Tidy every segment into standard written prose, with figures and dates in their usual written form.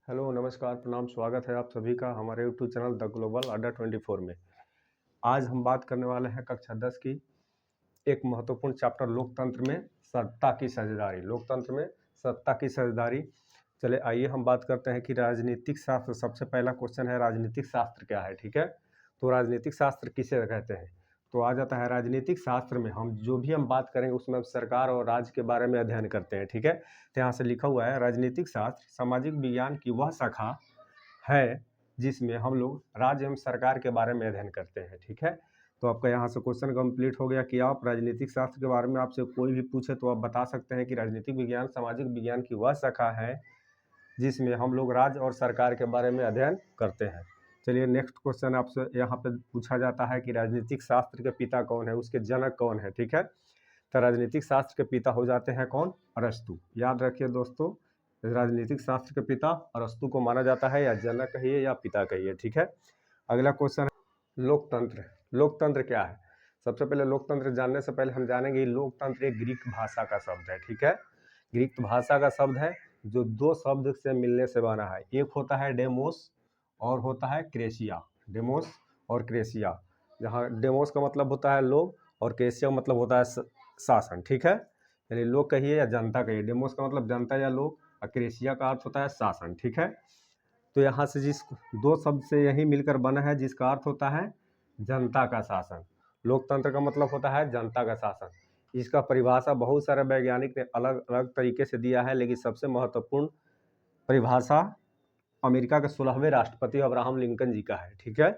Hello, नमस्कार, प्रणाम, स्वागत है आप सभी का हमारे यूट्यूब चैनल द ग्लोबल अड्डा 24 में। आज हम बात करने वाले हैं कक्षा 10 की एक महत्वपूर्ण चैप्टर लोकतंत्र में सत्ता की साझेदारी। लोकतंत्र में सत्ता की साझेदारी। चले आइए हम बात करते हैं कि राजनीतिक शास्त्र। सबसे पहला क्वेश्चन है राजनीतिक शास्त्र क्या है, ठीक है। तो राजनीतिक शास्त्र किसे कहते हैं, तो आ जाता है राजनीतिक शास्त्र में हम जो भी हम बात करेंगे उसमें हम सरकार और राज्य के बारे में अध्ययन करते हैं, ठीक है। तो यहाँ से लिखा हुआ है राजनीतिक शास्त्र सामाजिक विज्ञान की वह शाखा है जिसमें हम लोग राज्य एवं सरकार के बारे में अध्ययन करते हैं, ठीक है। तो आपका यहाँ से क्वेश्चन कंप्लीट हो गया कि आप राजनीतिक शास्त्र के बारे में आपसे कोई भी पूछे तो आप बता सकते हैं कि राजनीतिक विज्ञान सामाजिक विज्ञान की वह शाखा है जिसमें हम लोग राज्य और सरकार के बारे में अध्ययन करते हैं। चलिए नेक्स्ट क्वेश्चन आपसे यहाँ पे पूछा जाता है कि राजनीतिक शास्त्र के पिता कौन है, उसके जनक कौन है, ठीक है। तो राजनीतिक शास्त्र के पिता हो जाते हैं कौन, अरस्तु। याद रखिए दोस्तों, राजनीतिक शास्त्र के पिता अरस्तु को माना जाता है, या जनक कहिए या पिता कहिए, ठीक है। अगला क्वेश्चन है लोकतंत्र। लोकतंत्र क्या है। सबसे पहले लोकतंत्र जानने से पहले हम जानेंगे लोकतंत्र एक ग्रीक भाषा का शब्द है, ठीक है। ग्रीक भाषा का शब्द है जो दो शब्द से मिलने से बना है। एक होता है डेमोस और होता है क्रेसिया। डेमोस और क्रेसिया, जहाँ डेमोस का मतलब होता है लोग और क्रेसिया का मतलब होता है शासन, ठीक है। यानी लोग कहिए या जनता कहिए, डेमोस का मतलब जनता या लोग और क्रेसिया का अर्थ होता है शासन, ठीक है। तो यहाँ से जिस दो शब्द से यही मिलकर बना है जिसका अर्थ होता है जनता का शासन। लोकतंत्र का मतलब होता है जनता का शासन। इसका परिभाषा बहुत सारे वैज्ञानिक ने अलग अलग तरीके से दिया है, लेकिन सबसे महत्वपूर्ण परिभाषा अमेरिका के 16वें राष्ट्रपति अब्राहम लिंकन जी का है, ठीक है।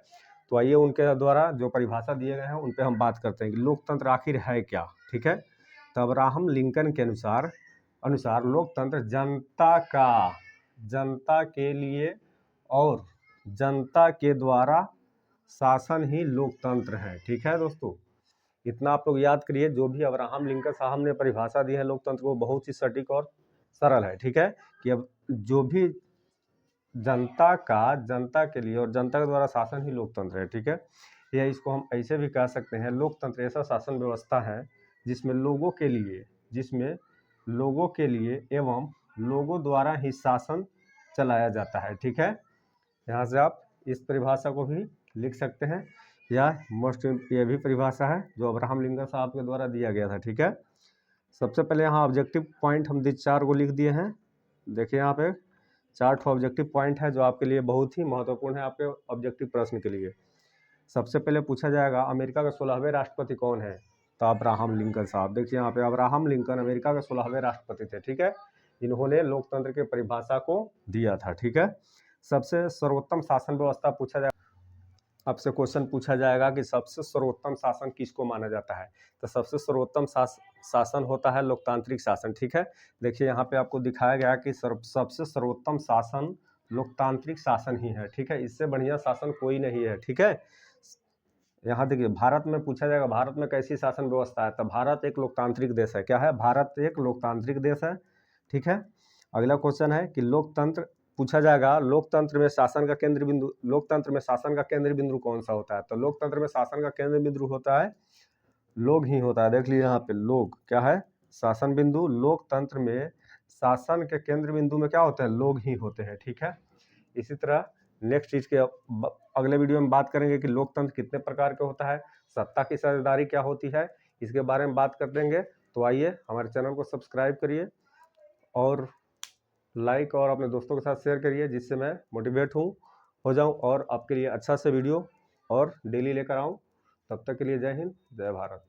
तो आइए उनके द्वारा जो परिभाषा दिए गए हैं उन पे हम बात करते हैं कि लोकतंत्र आखिर है क्या, ठीक है। तो अब्राहम लिंकन के अनुसार लोकतंत्र जनता के लिए और जनता के द्वारा शासन ही लोकतंत्र है, ठीक है दोस्तों। इतना आप लोग याद करिए, जो भी अब्राहम लिंकन साहब ने परिभाषा दी है लोकतंत्र को बहुत ही सटीक और सरल है, ठीक है। कि अब जो भी जनता के लिए और जनता के द्वारा शासन ही लोकतंत्र है, ठीक है। या इसको हम ऐसे भी कह सकते हैं, लोकतंत्र ऐसा शासन व्यवस्था है जिसमें लोगों के लिए एवं लोगों द्वारा ही शासन चलाया जाता है, ठीक है। यहाँ से आप इस परिभाषा को भी लिख सकते हैं, या ये भी परिभाषा है जो अब्राहम लिंकन साहब के द्वारा दिया गया था, ठीक है। सबसे पहले यहाँ ऑब्जेक्टिव पॉइंट हम 4 को लिख दिए हैं। देखिए यहाँ पे 4 ऑब्जेक्टिव पॉइंट है जो आपके लिए बहुत ही महत्वपूर्ण है, आपके ऑब्जेक्टिव प्रश्न के लिए। सबसे पहले पूछा जाएगा अमेरिका के 16वें राष्ट्रपति कौन है, तो अब्राहम लिंकन साहब। देखिए यहाँ पे अब्राहम लिंकन अमेरिका के 16वें राष्ट्रपति थे, ठीक है। इन्होंने लोकतंत्र के परिभाषा को दिया था, ठीक है। सबसे सर्वोत्तम शासन व्यवस्था पूछा जाएगा, आपसे क्वेश्चन पूछा जाएगा कि सबसे सर्वोत्तम शासन किसको माना जाता है। तो सबसे सर्वोत्तम शासन होता है लोकतांत्रिक शासन, ठीक है। देखिए यहाँ पे आपको दिखाया गया कि सबसे सर्वोत्तम शासन लोकतांत्रिक शासन ही है, ठीक है। इससे बढ़िया शासन कोई नहीं है, ठीक है। यहाँ देखिए भारत में पूछा जाएगा भारत में कैसी शासन व्यवस्था है, तो भारत एक लोकतांत्रिक देश है। क्या है, भारत एक लोकतांत्रिक देश है, ठीक है। अगला क्वेश्चन है कि लोकतंत्र पूछा जाएगा लोकतंत्र में शासन का केंद्र बिंदु कौन सा होता है। तो लोकतंत्र में शासन का केंद्र बिंदु होता है लोग ही होता है। देख लीजिए यहाँ पे लोग क्या है, शासन बिंदु। लोकतंत्र में शासन के केंद्र बिंदु में क्या होते हैं, लोग ही होते हैं, ठीक है। इसी तरह नेक्स्ट चीज के अगले वीडियो में बात करेंगे कि लोकतंत्र कितने प्रकार का होता है, सत्ता की साझेदारी क्या होती है, इसके बारे में बात कर देंगे। तो आइए हमारे चैनल को सब्सक्राइब करिए और लाइक और अपने दोस्तों के साथ शेयर करिए, जिससे मैं मोटिवेट हो जाऊं और आपके लिए अच्छा से वीडियो और डेली लेकर आऊं। तब तक के लिए जय हिंद, जय भारत।